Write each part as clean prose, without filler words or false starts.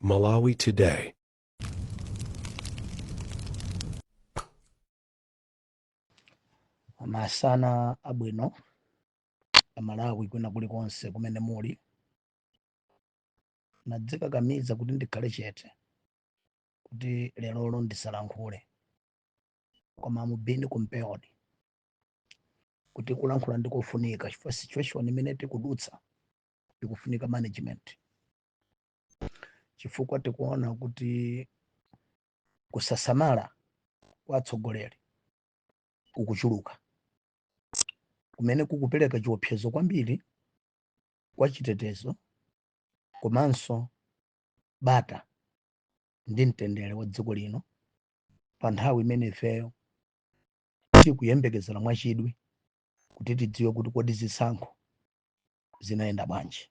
Malawi Today. Masana abwino Malawi kwina kulikonse kumene muli, nadzikakamiza kuti ndikhale chete kuti lero ndisalankhule, koma mubini kumpeoni kuti kulankhula ndikofunika chifukwa situation imene tikudutsa ikufunika management, chifukwa tikuona kuti kusasamala kwa atsogoleri kukuchuluka kumene kukupereka chiopsezo kwambiri kwa chitetezo komanso bata ndi mtendere wa dziko lino pa nthawi imene ifeyo tikuyembekezera mwachidwi kuti tidziwe kuti kodi zisankho zinayenda bwanji.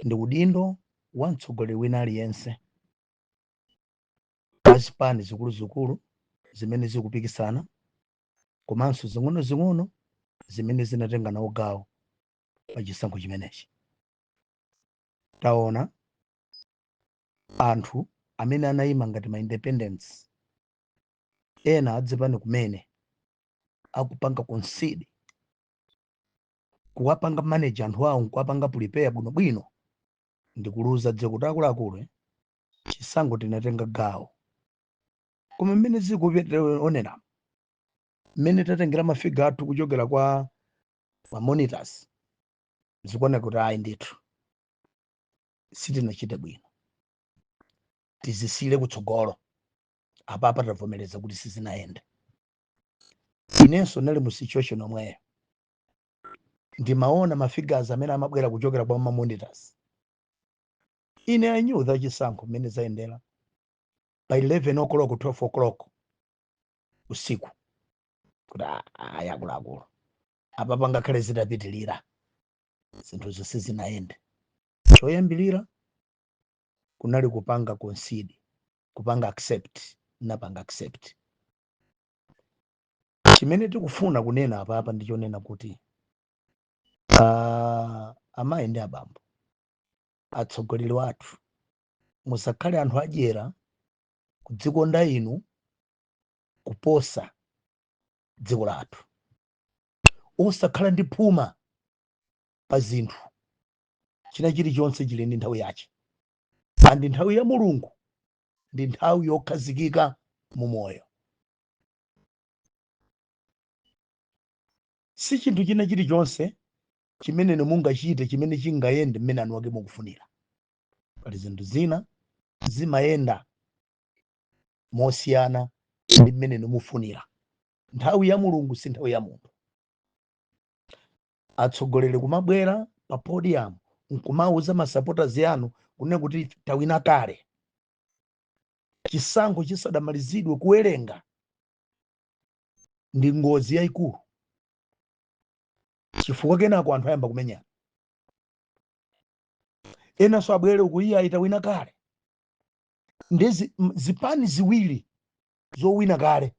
Ndi udindo wa mtsogoleri wina aliyense wa zipani zikuluzikulu zimene zikupikisana komanso zing'ono zimene zinatenga nawo gawo pa chisankho chimenechi. Taona anthu amene anayima ngati ma independence ena adzipani kumene akupanga concede kuwapanga manage anthu awo nkuwapanga prepare bwinobwino ndi kuluza dziko kuti akuluakulu chisankho tinatenga gawo. Koma mmene zikuonera mmene tatengera mafiga athu kuchokera kwa monitors zikuona kuti ayi ndithu sitinachite bwino, tizisile kutsogolo apapa tavomereza kuti sizinayende. Inenso nali mu situation omweyo ndimaona mafigures amene amabwera kuchokera kwa monitors. Ine I knew that chisankho mmene zayendera by 11 o'clock 12 o'clock usiku kuti ayi akuluakulu apapa ngakhale zidapitilira zinthu zonse zinayende. Choyambilira kunali kupanga concede, kupanga accept, napanga accept. Chimene tikufuna kunena apapa ndichonena kuti amayi ndi abambo, atsogoleri wathu, musakhale anthu adyera kudzikonda inu kuposa dziko lathu, osakhala ndi phuma pa zinthu. China chilichonse chili ndi nthawi yache, andi nthawi ya Mulungu ndi nthawi yokhazikika mu moyo. Si chinthu china chilichonse chimene mungachite chimene chingayende mmene anu ake mukufunira. Pali zinthu zina zimayenda mosiyana ndi mmene mufunira. Nthawi ya Mulungu si nthawi ya munthu. Atsogoleri kumabwera pa podium nkumauza masupporters anu kunena kuti tawina kale, chisankho chisadamalizidwe kuwerenga, ndi ngozi yayikulu, chifukwa kenako anthu ayamba kumenyana. Enanso abwere ukuiya itawina kale, ndi zipani ziwiri zowina kale,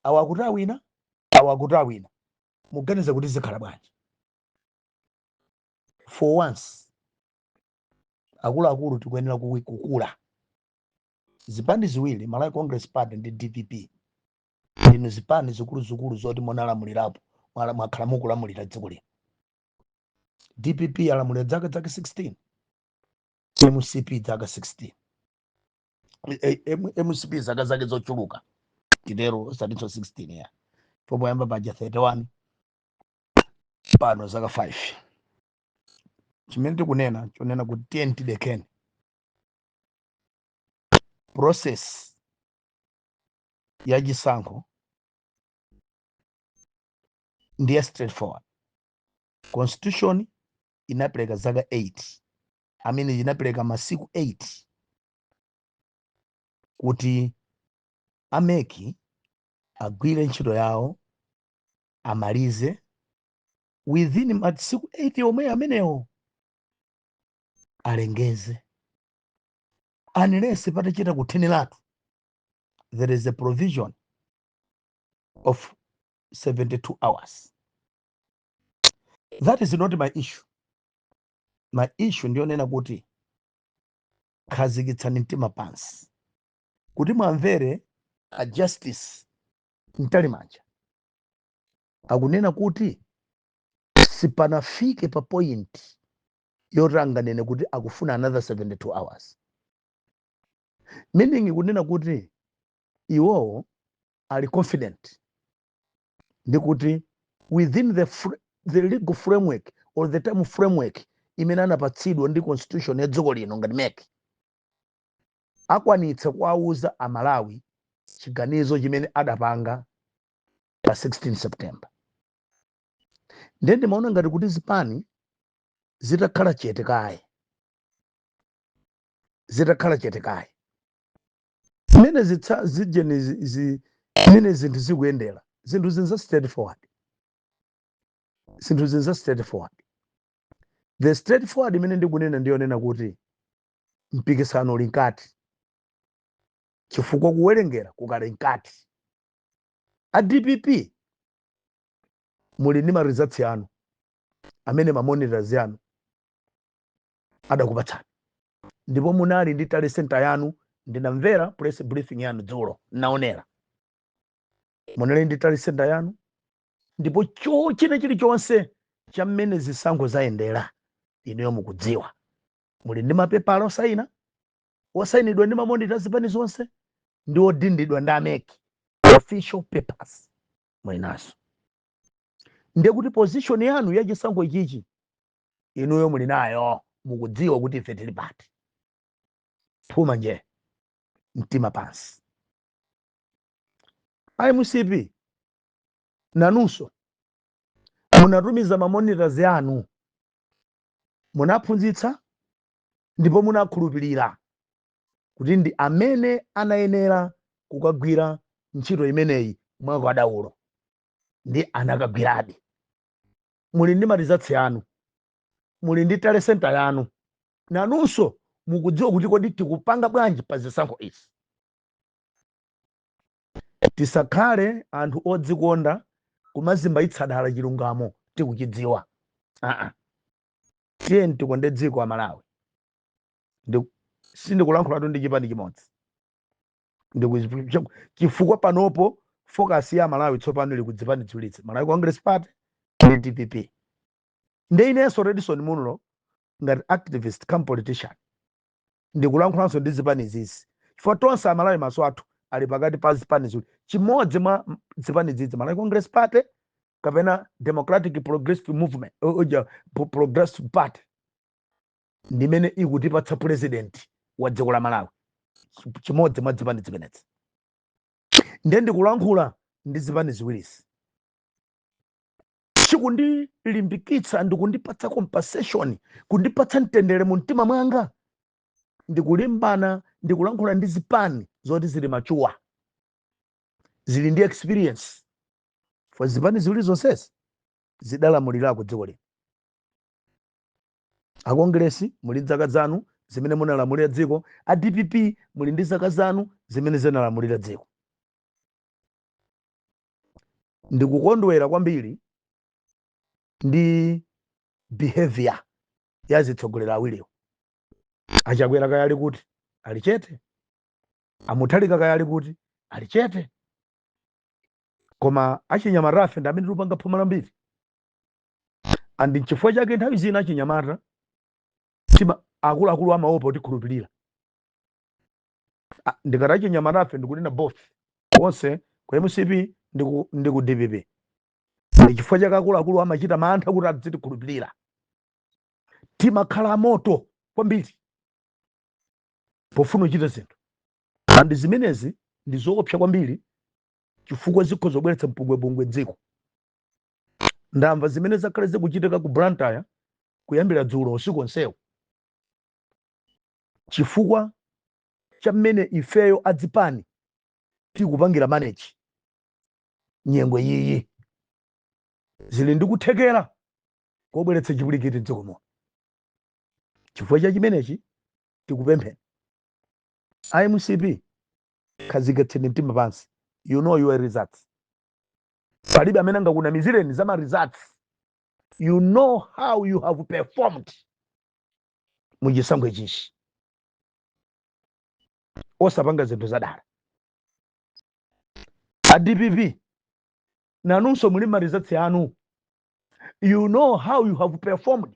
awa akuti awina, awa akuti awina, muganiza kuti zikhala bwanji? For once akuluakulu tikuyenera kukula. Zipani ziwiri, Malawi Congress Party ndi DPP, ndinu zipani zikuluzikulu zoti munalamulirapo mwakhala mukulamulira dziko lino. DPP yalamulira zaka 16, MCP zaka 16, MCP zaka zake zochuluka kitero sadinso 16 ya pomwe yamba paja 31 pano zaka 5. Chimene tikunena chonena kuti tiyeni tidekeni process ya chisankho ndiye straightforward. Constitution inapereka zaka 8, amene inapereka masiku 8 kuti ameki agwire ntchito yawo amalize within masiku 8 yomwe amenewo alengeze. Unless patachita kutheneratu, there is a provision of 72 hours. That is not my issue. My issue ndionena kuti khazikitsani mtima pansi kuti mwamvere a Justice Ntalimanja akunena kuti sipanafike pa point yoti anganene kuti akufuna another 72 hours, meaning kunena kuti iwowo ali confident ndi kuti within the legal framework or the time framework imene anapatsidwa ndi constitution ya dziko lino ngati MEC, akwanitsa kuwauza amalawi chiganizo chimene adapanga pa 16 September. Ndiye ndimaona ngati kuti zipani zitakhala chete kaye, zimene zimene zinthu zikuyendera, zinthu zinza straightforward. The straightforward imene ndikunena ndiyonena kuti mpikisano uli nkati, chifukwa kuwerengera kukali nkati. A DPP muli ndi ma results yanu amene ma monitors yanu adakupatsani, ndipo munali ndi tally center yanu. Ndinamvera press briefing yanu dzulo, naonera munali ndi tally center yanu, ndipo china chilichonse cha mmene zisankho zayendera inuyo mukudziwa. Muli ndi mapepala osayinidwa ndi ma monitors zipani zonse ndi odindidwa ndi ameki, official papers muli nazo. Ndiye kuti position yanu ya chisankho ichichi inuyo muli nayo, mukudziwa kuti ife tili pati. Phuma nje mtima pansi. IMCP nanunso munatumiza ma monitors yanu, munaphunzitsa ndipo munakhulupirira kuti ndi amene anayenera kukagwira ntchito imeneyi mwakadaulo, ndi anakagwiradi. Muli ndi ma results yanu, muli ndi tally center yanu, nanunso mukudziwa kuti kodi tikupanga bwanji pa zisankho izi. Tisakhale anthu odzikonda kumazimba itsadala chilungamo tikuchidziwa. Tiye tikonde dziko la Malawi. Sindikulankhulatu ndi chipani chimodzi, chifukwa panopo focus ya Malawi tsopano ili kudzipani ziwiri, Malawi Congress Party ndi DPP. Ndi inenso Redison Munulo ngati activist come politician ndikulankhulanso ndi zipani zizi, chifukwa tonse amalawi maso athu ali pakati pa zipani ziwiri. Chimodzi mwa zipani zizi, Malawi Congress Party kapena Democratic Progressive Movement Progressive Party, ndimene ikutipatsa president wa dziko la Malawi. Chimodzi mwa zipani zimenezi. Ndiye ndikulankhula ndi zipani ziwirizi, chikundilimbikitsa ndikundipatsa compensation, kundipatsa mtendere mu mtima mwanga, ndikulimbana ndikulankhula ndi zipani zoti zili machuwa, zili ndi experience. For zipani ziwiri zonsezi zidalamulirako dziko lino. A Congress muli zaka zanu zimene munalamulira dziko, a DPP muli ndi zaka zanu zimene zinalamulira dziko. Ndikukondwera kwambiri ndi behavior ya zitsogoleri awiriwo. Achakwera kaya ali kuti ali chete, Amuthalika kaya ali kuti ali chete, koma achinyamata ndi amene tikupanga phuma lambiri. Andi chifukwa chake nthawi zina achinyamata akuluakulu amaopa kutikhulupirira. Ndikati achinyamata ndikunena both onse ku MCP ndi ku DPP. Chifukwa chake akuluakulu amachita mantha kuti adzitikhulupirira. Timakhala moto kwambiri pofuna kuchita zinthu, andi zimenezi ndi zoopsa kwambiri chifukwa zikhoza kubweretsa mpungwepungwe dziko. Ndamva zimene zakhale zikuchitika ku Blantyre kuyambira dzulo usiku onsewu, chifukwa cha mmene ifeyo adzipani tikupangira manage nyengo iyi. Zili ndi kuthekera kobweretsa chipwirikiti m'dziko muno. Chifukwa cha chimenechi tikupemphera IMCP khazikitsani mtima pansi. You know your results. Palibe amene angakunamizireni za ma results. You know how you have performed muchisankho ichichi. osapanga zinthu zadala. A DPP nanunso muli marizatsi anu. You know how you have performed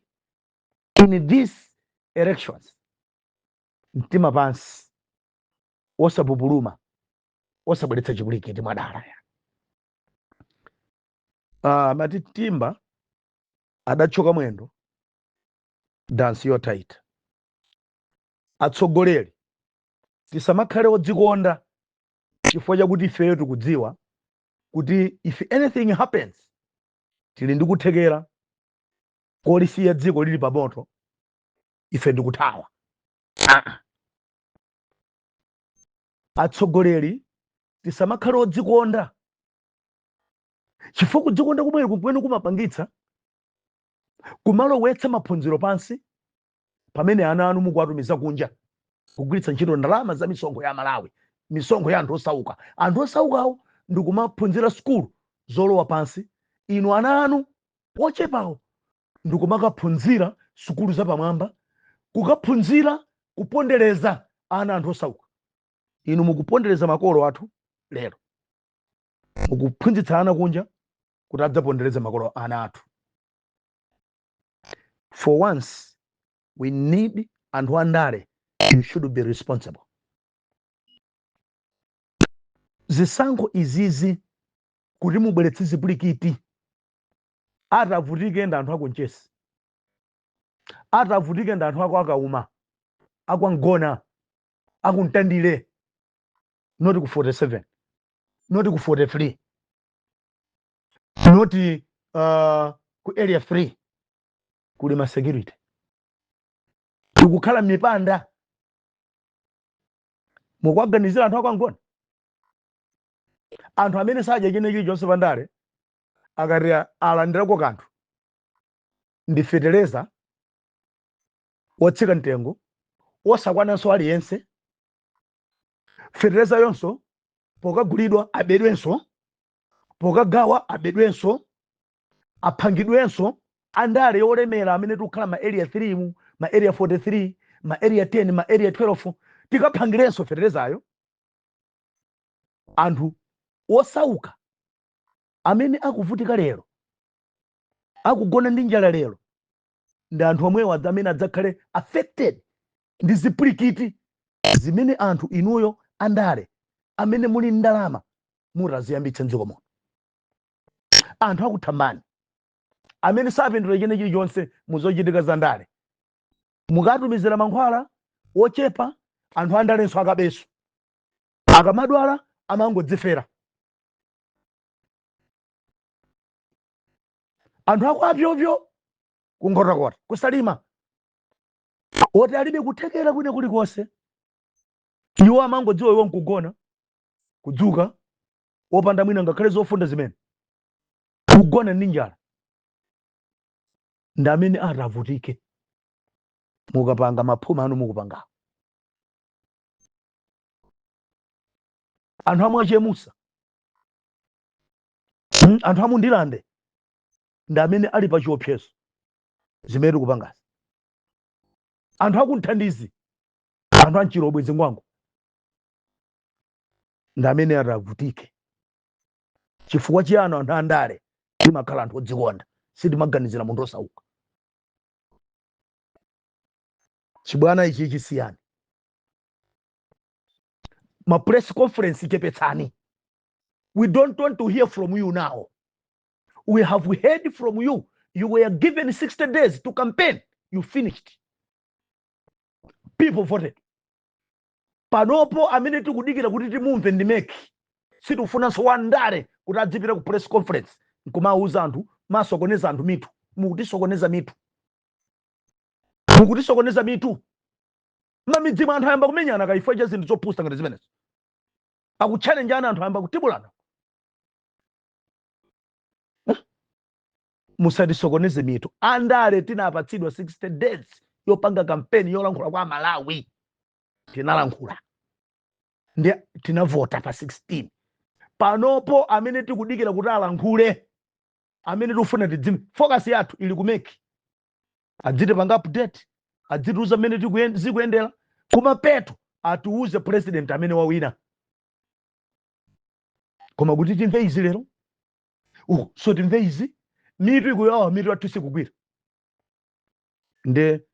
in these elections. Mtima pansi osapupuluma osabweretsa chipulikiti mwadala. Mati Timba adachoka mwendo dansi yotaita. Atsogoleri tisamakhale odzikonda chifukwa chakuti ifeyo tikudziwa kuti if anything happens tili ndi kuthekera kolisiya dziko lili pamoto ife ndikuthawa. Atsogoleri tisamakhale odzikonda chifukwa kudzikonda kumweri kumene kumapangitsa kumalowetsa maphunziro pansi pamene ana anu mukuwatumiza kunja kugwiritsa ntchito ndalama za misonkho ya Malawi, misonkho ya anthu osauka. Anthu osaukawo ndikumaphunzira skulu zolowa pansi. Inu ana anu ochepawo ndikumakaphunzira skulu zapamwamba, kukaphunzira kupondereza ana anthu osauka. Inu mukupondereza makolo athu lero, mukuphunzitsa ana kunja kuti adzapondereze makolo ana athu. For once we need anthu andale. You should be responsible. Zisankho izizi kuti mubweretse zipulikiti atavutike ndi anthu akunchesi, atavutike ndi anthu ako akauma, akwangona, akuntandire, not ku 47, not ku 43, not ku area 3 kuli ma security, kukhala mipanda. Mukuwaganizira anthu akwangona, anthu amene sadya chinechi chonse pandale akati alandirako kanthu ndi fetereza wotsika mtengo osakwananso aliyense. Fetereza yonso pokagulidwa abedwenso, pokagawa abedwenso, aphangidwenso andale yolemera amene tikukhala ma area 3 ma area 43 ma area 10 ma area 12 tikaphangirenso feterezayo. Anthu osauka amene akuvutika lero akugona ndi njala lero ndi anthu omwewo amene adzakhale affected ndi zipulikiti zimene anthu inuyo andale amene muli ndalama muraziyambitsa mdziko muno. Anthu akuthambani amene sapindula chene chilichonse muzochitika za ndale mukatumizira mankhwala ochepa. Anthu andalenso akabeso akamadwala amangodzifera. Anthu ako apyopyo kungotakota kusalima oti alibe kuthekera kwina kulikonse. Iwo amangodziwa iwo nkugona kudzuka wopanda mwina ngakhale zofunda zimene kugona ndi njala. Ndi amene atavutike mukapanga maphuma anu mukupangawo. Anthu amwe achemusa, anthu amundilande ndi amene ali pa chiopsezo zimene tikupangazi. Anthu akunthandizi, anthu anchirobwe zingwango ndi amene atavutike. Chifukwa chiyani anthu andale timakhala anthu odzikonda sitimaganizira munthu osauka. Chibwana ichi chisiyani. Ma press conference chepetsani. We don't want to hear from you now. We have heard from you. You were given 60 days to campaign. You finished. People voted. Panopo amene tikudikira kuti timumve ndimeki. Situfunanso wandale kuti adzipita ku press conference. Nkumauza anthu, masokoneza anthu mitu. Mukutisokoneza mitu. Mukutisokoneza mitu. Mamidzimu anthu ayamba kumenyana kaifo cha zinthu zopusta ngati zimenezo. Akuchallenge ana anthu ayamba kutibulana. Musatisokoneze mitu. Andale tinapatsidwa 60 days yopanga kampeni yolankhula kwa Malawi. Tinalankhula. Ndi tinavota pa 16. Panopo amene tikudikira kuti alankhule, amene tikufuna tidzime, focus yathu ili kumeki. Adzite panga update, adzitiuza amene zikuyendera kumapeto atiuze president amene wawina. Koma kuti timve izi lero so timve izi mitu ikuyawa mitu athu sikugwira. Nde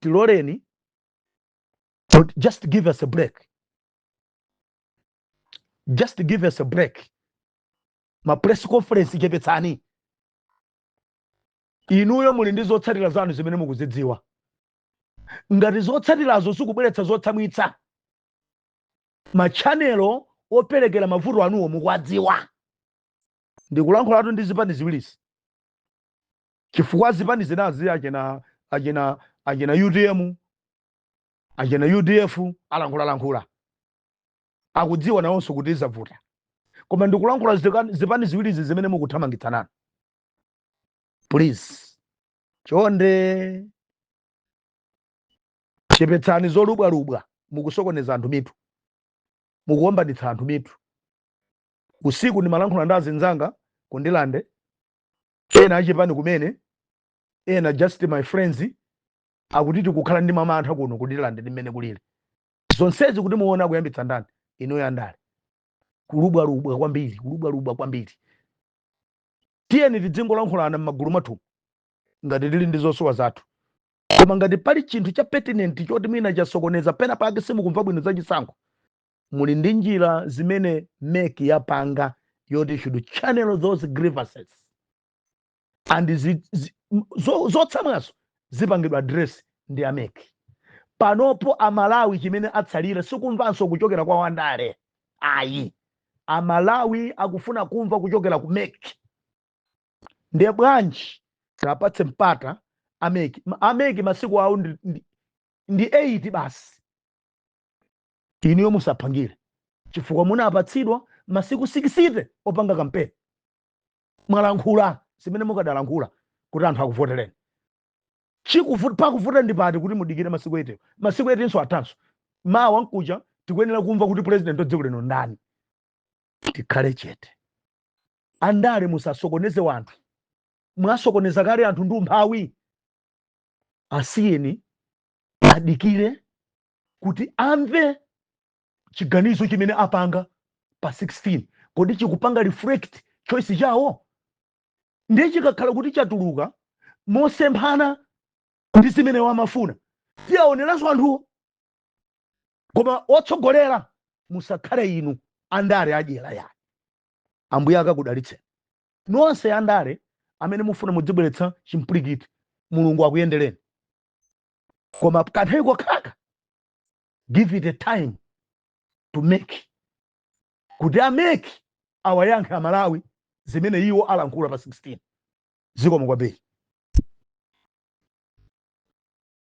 tiloleni just give us a break. Just give us a break. Ma press conference chepetsani. Inuyo muli ndi zotsatira zanu zimene mukuzidziwa. Ngati zotsatirazo sikubweretsa zotsamwitsa, machanelo operekera mavuto anuwo mukuwadziwa. Ndikulankhulatu ndi zipani ziwirizi. Chifukwa zipani zinazi achina UDM, achina UDF alankhula. Akudziwa nawonso kuti zavuta. Koma ndikulankhula zipani ziwirizi zimene mukuthamangitsanana. Please. Chonde. Chepetsani zolubwa mukusokoneza anthu mitu. Mukuwombanitsa anthu mitu. Usiku ndi malankhula ndi azinzanga kundilande. Ena achipani kumene. Ena just my friends. Akutiti kukhala ndi mamantha kuno kundilande ndi mmene kulire. Zonsezi kuti muona kuyambitsa ndani. Inoyo andale. Kulubwa kwambiri. Tiyeni tidzingolankhulana m'magulu mathu. Ngati tili ndi zosowa zathu. Koma ngati pali chinthu cha pertinent choti mwina chasokoneza pena pake simukumva bwino zachisankho, muli ndi njira zimene MEC yapanga yoti should channel those grievances and zotsamwazo zipangidwa address ndi MEC. Panopo Amalawi chimene atsalira sikumvanso kuchokera kwa Wandale. Ayi. Amalawi akufuna kumva kuchokera ku MEC. Ndiye bwanji tapatse mpata ameki masiku awo ndi 8 basi. Iniyo musapangire. Chifukwa munapatsidwa masiku 60 opanga kampeni. Mwalankhula zimene mukadalankhula kuti anthu akuvotereni. Pakuvuta ndi pati kuti mudikire masiku 8. Masiku 8 atanso. Mawa nkuja tikuyenera kumva kuti president odziko lino ndani. Tikhale chete. Andale musasokoneze wanthu. Mwasokoneza kale anthu ndi umphawi. Asiyeni adikire kuti amve chiganizo chimene apanga pa 16. Kodi chikupanga reflect choice chawo. Ndiye chikakhala kuti chatuluka mosemphana ndi zimene wamafuna. Tiyaoneranso anthuwo. Koma otsogolera musakhale inu andale adyera yani. Ambuye akakudalitse. Nonse andale amene mufuna mudzibweretsa chimplikiti. Mulungu akuyendereni. Koma kanthawi kokha. Give it a time to make. Kuti ameki awayankhe Amalawi zimene iwo alankhula pa 16. Zikomo kwambiri.